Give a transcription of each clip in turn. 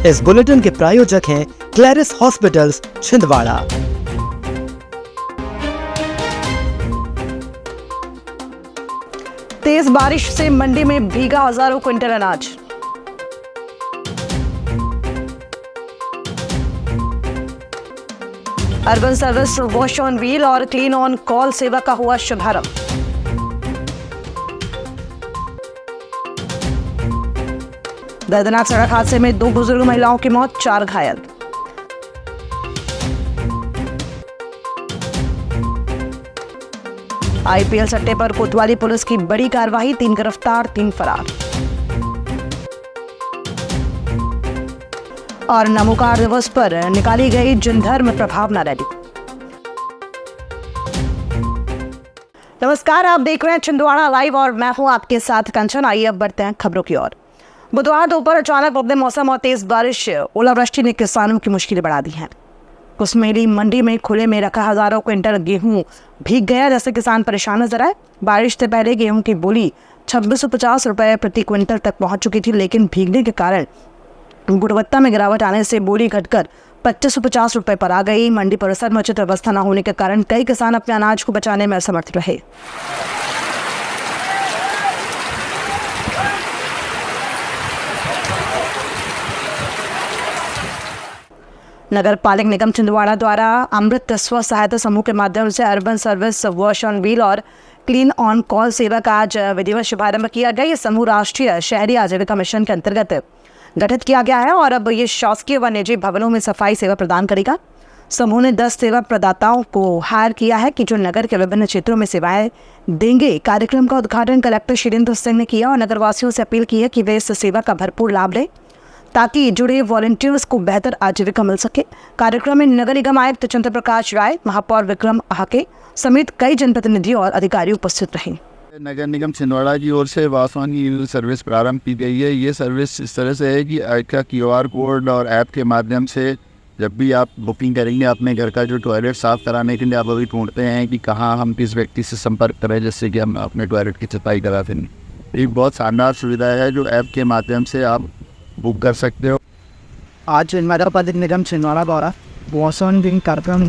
इस बुलेटिन के प्रायोजक हैं क्लैरिस हॉस्पिटल्स छिंदवाड़ा। तेज बारिश से मंडी में भीगा हजारों क्विंटल अनाज। Urban service wash on wheel और क्लीन ऑन कॉल सेवा का हुआ शुभारंभ। दर्दनाक सड़क हादसे में 2 बुजुर्ग महिलाओं की मौत, 4 घायल। आईपीएल सट्टे पर कोतवाली पुलिस की बड़ी कार्रवाई, 3 गिरफ्तार, 3 फरार। और नमोकार दिवस पर निकाली गई जनधर्म प्रभावना रैली। नमस्कार, आप देख रहे हैं छिंदवाड़ा लाइव और मैं हूं आपके साथ कंचन। आइए अब बढ़ते हैं खबरों की ओर। बुधवार दोपहर अचानक बदले मौसम और तेज बारिश, ओलावृष्टि ने किसानों की मुश्किलें बढ़ा दी हैं। कुसमेली मंडी में खुले में रखा हजारों क्विंटल गेहूं भीग गया, जैसे किसान परेशान नजर आए। बारिश से पहले गेहूं की बोली 2650 रुपए प्रति क्विंटल तक पहुंच चुकी थी, लेकिन भीगने के कारण गुणवत्ता में गिरावट आने से बोली घटकर 2550 रुपए पर आ गई। मंडी परिसर में उचित व्यवस्था न होने के कारण कई किसान अपने अनाज को बचाने में असमर्थ रहे। नगर पालिक निगम छिंदवाड़ा द्वारा अमृत स्व सहायता समूह के माध्यम से urban service wash on wheel और क्लीन ऑन कॉल सेवा का आज विधिवत शुभारंभ किया गया। ये समूह राष्ट्रीय शहरी आजीविका मिशन के अंतर्गत गठित किया गया है और अब ये शासकीय व निजी भवनों में सफाई सेवा प्रदान करेगा। समूह ने 10 सेवा प्रदाताओं को हायर किया है कि जो नगर के विभिन्न क्षेत्रों में सेवाएं देंगे। कार्यक्रम का उद्घाटन कलेक्टर शीलेंद्र सिंह ने किया और नगरवासियों से अपील की है कि वे इस सेवा का भरपूर लाभ लें ताकि जुड़े वॉलंटियर्स को बेहतर आजीविका मिल सके। कार्यक्रम में नगर निगम आयुक्त चंद्र प्रकाश राय, महापौर विक्रम आहाके समेत कई जनप्रतिनिधि और अधिकारी उपस्थित रहे। नगर निगम छिंदवाड़ा की ओर से वॉश ऑन व्हील सर्विस प्रारंभ की गई है। ये सर्विस इस तरह से है कि आपका QR कोड और ऐप के माध्यम से जब भी आप बुकिंग करेंगे अपने घर का जो टॉयलेट साफ़ कराने के लिए आप अभी ढूंढते हैं कि कहाँ हम किस व्यक्ति से संपर्क करें जिससे कि हम अपने टॉयलेट की सफाई करा दें। एक बहुत शानदार सुविधा है जो ऐप के माध्यम से आप बुक कर सकते हो। आज नगर पालिक निगम छिंदवाड़ा द्वारा वॉश ऑन व्हील कार्यक्रम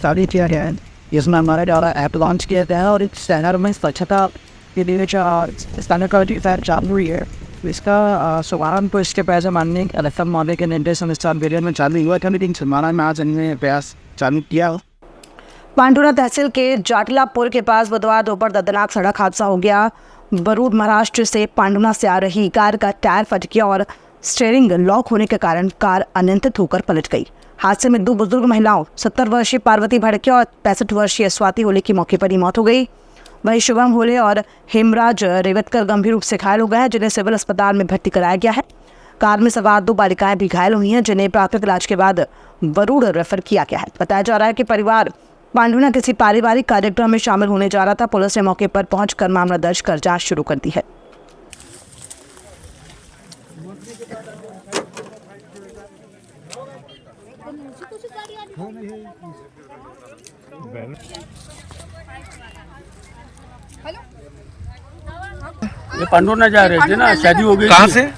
चालू किया गया है। इसमें हमारे द्वारा ऐप लॉन्च किया गया है और इस शहर में स्वच्छता के लिए स्थानीय कमेटी चालू हुई है। इसका शुभारंभ तो इसके पहले माननीय कलेक्टर महोदय के निर्देश अनुसार वेरियन में चालू हुआ था, लेकिन छिंदवाड़ा में आज इन्होंने प्रयास चालू किया। पांडुना तहसील के जाटलापुर के पास बुधवार दोपहर दर्दनाक सड़क हादसा हो गया। बरूद महाराष्ट्र से पांडुना से आ रही कार का टायर फट गया और स्टीयरिंग लॉक होने के कारण कार अनियंत्रित होकर पलट गई। हादसे में 2 बुजुर्ग महिलाओं 70 वर्षीय पार्वती भड़के और 65 वर्षीय स्वाति होले की मौके पर ही मौत हो गई। वहीं शुभम होले और हेमराज रेवतकर गंभीर रूप से घायल हो गए हैं, जिन्हें सिविल अस्पताल में भर्ती कराया गया है। कार में सवार 2 बालिकाएं भी घायल हुई हैं, जिन्हें प्राथमिक इलाज के बाद वरुण रेफर किया गया है। बताया जा रहा है कि परिवार पांडुना किसी पारिवारिक कार्यक्रम में शामिल होने जा रहा था। पुलिस ने मौके पर पहुंचकर मामला दर्ज कर जांच शुरू कर दी है। ये पांडुना जा रहे थे ना, शादी हो गई। कहाँ से?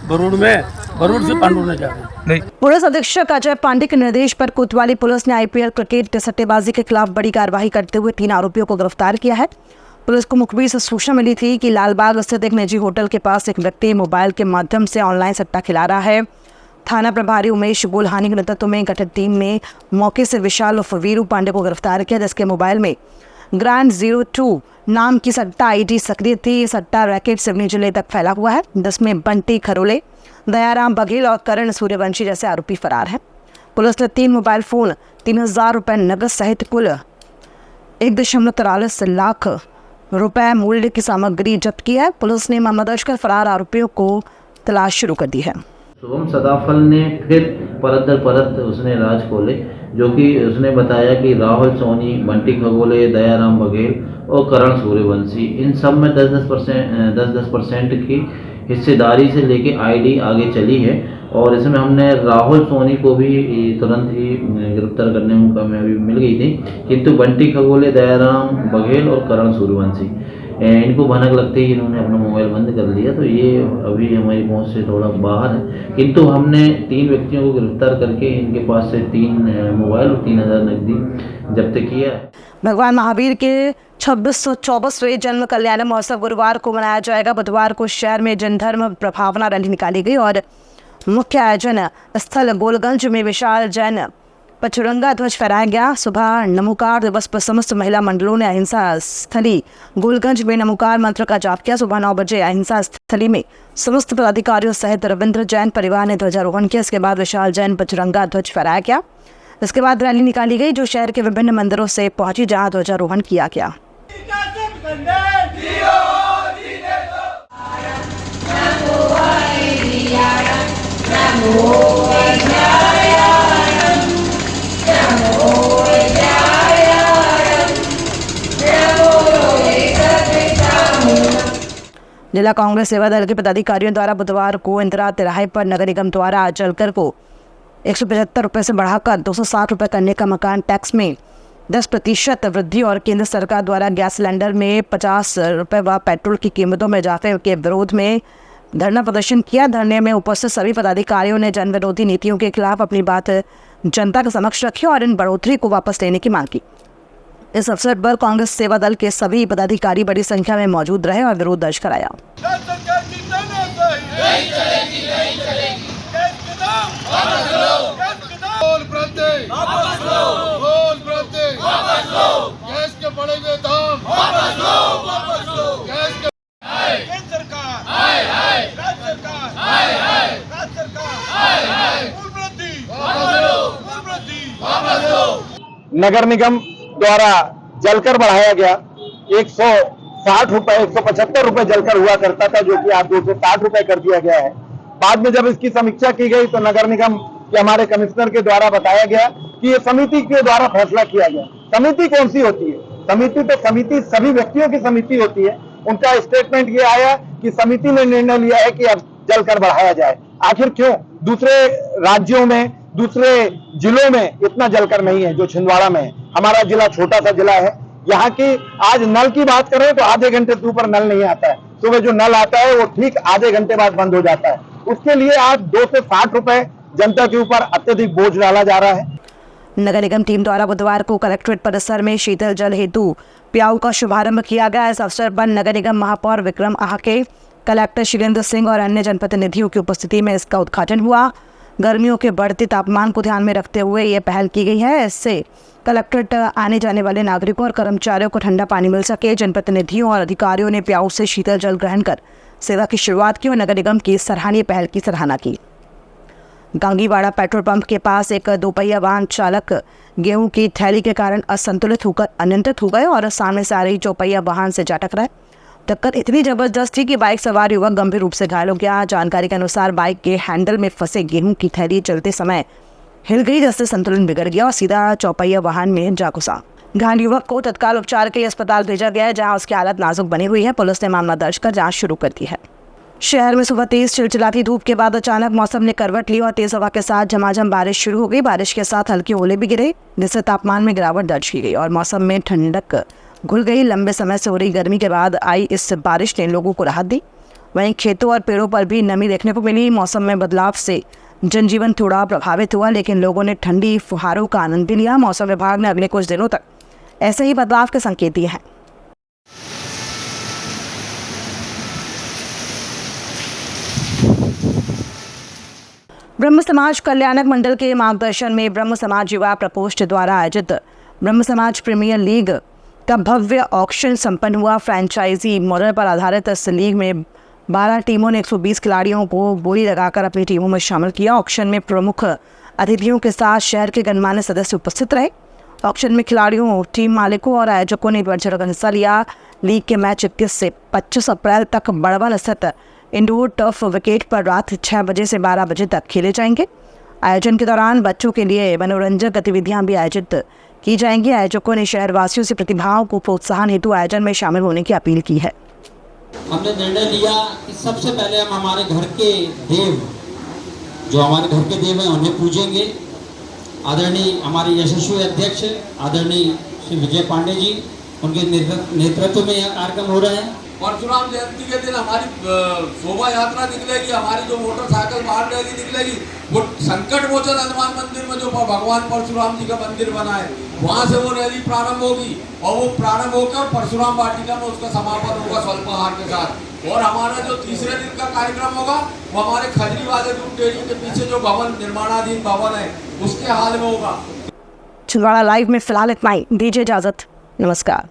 बरूड में, बरूड से पांडुना जा रहे नहीं। पुलिस अधीक्षक अजय पांडे के निर्देश पर कोतवाली पुलिस ने आईपीएल क्रिकेट सट्टेबाजी के खिलाफ बड़ी कार्रवाई करते हुए 3 आरोपियों को गिरफ्तार किया है। पुलिस को मुखबिर से सूचना मिली थी कि लालबाग स्थित एक निजी होटल के पास एक व्यक्ति मोबाइल के माध्यम से ऑनलाइन सट्टा खिला रहा है। थाना प्रभारी उमेश गोल्हानी के नेतृत्व में गठित टीम ने मौके से विशाल उर्फ वीरू पांडे को गिरफ्तार किया, जिसके मोबाइल में ग्रैंड 02 नाम की सट्टा आईडी सक्रिय थी। सट्टा रैकेट सिवनी जिले तक फैला हुआ है, जिसमें बंटी खरोले, दयाराम बघेल और करण सूर्यवंशी जैसे आरोपी फरार हैं। पुलिस ने 3 मोबाइल फोन, 3000 रुपये नगद सहित कुल 1.43 लाख रुपए मूल्य की सामग्री जब्त की है। पुलिस ने मामला दर्ज कर फरार आरोपियों को तलाश शुरू कर दी है। शुभम सदाफल ने फिर परत दर परत उसने राज खोले, जो कि उसने बताया कि राहुल सोनी, बंटी खगोले, दयाराम बघेल और करण सूर्यवंशी इन सब में 10% की हिस्सेदारी से लेके आईडी आगे चली है। और इसमें हमने राहुल सोनी को भी तुरंत ही गिरफ्तार करने में कामयाबी मिल गई थी, किंतु बंटी खगोले, दयाराम बघेल और करण सूर्यवंशी इनको भनक लगते ही इन्होंने अपना मोबाइल बंद कर लिया। तो ये अभी हमारी पहुंच से थोड़ा बाहर है, किंतु हमने 3 व्यक्तियों को गिरफ्तार करके इनके पास से 3 मोबाइल और 3000 नकदी जब्त किया है। भगवान महावीर के 2624वें जन्म कल्याण महोत्सव गुरुवार को मनाया जाएगा। बुधवार को शहर में जन धर्म प्रभावना रैली निकाली गई और मुख्य आयोजन स्थल गोलगंज में विशाल जैन पचरंगा ध्वज फहराया गया। सुबह नमोकार दिवस पर समस्त महिला मंडलों ने अहिंसा स्थली गोलगंज में नमोकार मंत्र का जाप किया। सुबह 9 बजे अहिंसा स्थली में समस्त पदाधिकारियों सहित रविंद्र जैन परिवार ने ध्वजारोहण किया। इसके बाद विशाल जैन पचरंगा ध्वज फहराया गया। इसके बाद रैली निकाली गई जो शहर के विभिन्न मंदिरों से पहुंची, जहां ध्वजारोहण किया गया। जिला कांग्रेस सेवा दल के पदाधिकारियों द्वारा बुधवार को इंदिरा तिराहे पर नगर निगम द्वारा जलकर को 175 रुपये से बढ़ाकर 260 रुपये करने का मकान टैक्स में 10% वृद्धि और केंद्र सरकार द्वारा गैस सिलेंडर में 50 रुपये व पेट्रोल की कीमतों में इजाफे के विरोध में धरना प्रदर्शन किया। धरने में उपस्थित सभी पदाधिकारियों ने जन विरोधी नीतियों के खिलाफ अपनी बात जनता के समक्ष रखी और इन बढ़ोतरी को वापस लेने की मांग की। इस अवसर पर कांग्रेस सेवा दल के सभी पदाधिकारी बड़ी संख्या में मौजूद रहे और विरोध दर्ज कराया। नगर निगम द्वारा जलकर बढ़ाया गया 160 रुपए 175 रुपए जलकर हुआ करता था, जो कि आज 260 रुपए कर दिया गया है। बाद में जब इसकी समीक्षा की गई तो नगर निगम के हमारे कमिश्नर के द्वारा बताया गया कि ये समिति के द्वारा फैसला किया गया। समिति कौन सी होती है? समिति तो समिति सभी व्यक्तियों की समिति होती है। उनका स्टेटमेंट ये आया कि समिति ने निर्णय लिया है कि अब जलकर बढ़ाया जाए। आखिर क्यों? दूसरे राज्यों में दूसरे जिलों में इतना जलकर नहीं है जो छिंदवाड़ा में है। हमारा जिला छोटा सा जिला है। यहाँ की आज नल की बात करें तो आधे घंटे से ऊपर नल नहीं आता है। सुबह जो नल आता है वो ठीक आधे घंटे बाद बंद हो जाता है। उसके लिए आज 2 से 60 रुपए जनता के ऊपर अत्यधिक बोझ डाला जा रहा है। नगर निगम टीम द्वारा बुधवार को कलेक्ट्रेट परिसर में शीतल जल हेतु प्याऊ का शुभारंभ किया गया। इस अवसर पर नगर निगम महापौर विक्रम आहाके, कलेक्टर शीलेंद्र सिंह और अन्य जनप्रतिनिधियों की उपस्थिति में इसका उद्घाटन हुआ। गर्मियों के बढ़ते तापमान को ध्यान में रखते हुए ये पहल की गई है। इससे कलेक्ट्रेट आने जाने वाले नागरिकों और कर्मचारियों को ठंडा पानी मिल सके। जनप्रतिनिधियों और अधिकारियों ने प्याऊ से शीतल जल ग्रहण कर सेवा की शुरुआत की और नगर निगम की सराहनीय पहल की सराहना की। गांगीवाड़ा पेट्रोल पंप के पास एक दोपहिया वाहन चालक गेहूं की थैली के कारण असंतुलित होकर अनियंत्रित हो गए और सामने से आ रही चौपहिया वाहन से जा टकराए। टक्कर इतनी जबरदस्त थी कि बाइक सवार युवक गंभीर रूप से घायल हो गया। जानकारी के अनुसार बाइक के हैंडल में फंसे गेहूं की थैली चलते समय हिल गई, जिससे संतुलन बिगड़ गया और सीधा चौपहिया वाहन में जा घुसा। घायल युवक को तत्काल उपचार के लिए अस्पताल भेजा गया है, जहां उसकी हालत नाजुक बनी हुई है। पुलिस ने मामला दर्ज कर जांच शुरू कर दी है। शहर में सुबह तेज चिलचिलाती धूप के बाद अचानक मौसम ने करवट ली और तेज हवा के साथ झमाझम बारिश शुरू हो गई। बारिश के साथ हल्के ओले भी गिरे, जिससे तापमान में गिरावट दर्ज की गई और मौसम में ठंडक घुल गई। लंबे समय से हो रही गर्मी के बाद आई इस बारिश ने लोगों को राहत दी। वहीं खेतों और पेड़ों पर भी नमी देखने को मिली। मौसम में बदलाव से जनजीवन थोड़ा प्रभावित हुआ, लेकिन लोगों ने ठंडी फुहारों का आनंद भी लिया। मौसम विभाग ने अगले कुछ दिनों तक ऐसे ही बदलाव के संकेत दिए हैं। ब्रह्म समाज कल्याणक मंडल के मार्गदर्शन में ब्रह्म समाज युवा प्रकोष्ठ द्वारा आयोजित ब्रह्म समाज प्रीमियर लीग का भव्य ऑक्शन संपन्न हुआ। फ्रेंचाइजी मॉडल पर आधारित इस लीग में 12 टीमों ने 120 खिलाड़ियों को बोली लगाकर अपनी टीमों में शामिल किया। ऑक्शन में प्रमुख अतिथियों के साथ शहर के गणमान्य सदस्य उपस्थित रहे। ऑक्शन में खिलाड़ियों, टीम मालिकों और आयोजकों ने बढ़ चढ़कर हिस्सा लिया। लीग के मैच 21 से 25 अप्रैल तक बड़वाल स्थित इंडोर टर्फ विकेट पर रात 6 बजे से 12 बजे तक खेले जाएंगे। आयोजन के दौरान बच्चों के लिए मनोरंजक गतिविधियां भी आयोजित की जाएंगी। आयोजकों ने शहरवासियों से प्रतिभाओं को प्रोत्साहन हेतु आयोजन में शामिल होने की अपील की है। हमने निर्णय लिया कि सबसे पहले हम हमारे घर के देव, जो हमारे घर के देव हैं, उन्हें पूजेंगे। आदरणीय हमारे यशस्वी अध्यक्ष आदरणीय श्री विजय पांडे जी उनके नेतृत्व में यह कार्यक्रम हो रहे हैं। परशुराम जयंती के दिन हमारी शोभा यात्रा निकलेगी, हमारी जो मोटरसाइकिल बाहर रैली निकलेगी, वो संकट मोचन हनुमान मंदिर में जो भगवान परशुराम जी का मंदिर बना है वहाँ से वो रैली प्रारंभ होगी और वो प्रारंभ होकर परशुराम वाटिका में उसका समापन होगा स्वल्पाहार के साथ। और हमारा जो तीसरे दिन का कार्यक्रम होगा वो हमारे खजरी वाले दूध डेयरी के पीछे जो भवन निर्माणाधीन भवन है उसके हाल में होगा। छिंदवाड़ा लाइव में फिलहाल इतना ही, दीजिए इजाजत, नमस्कार।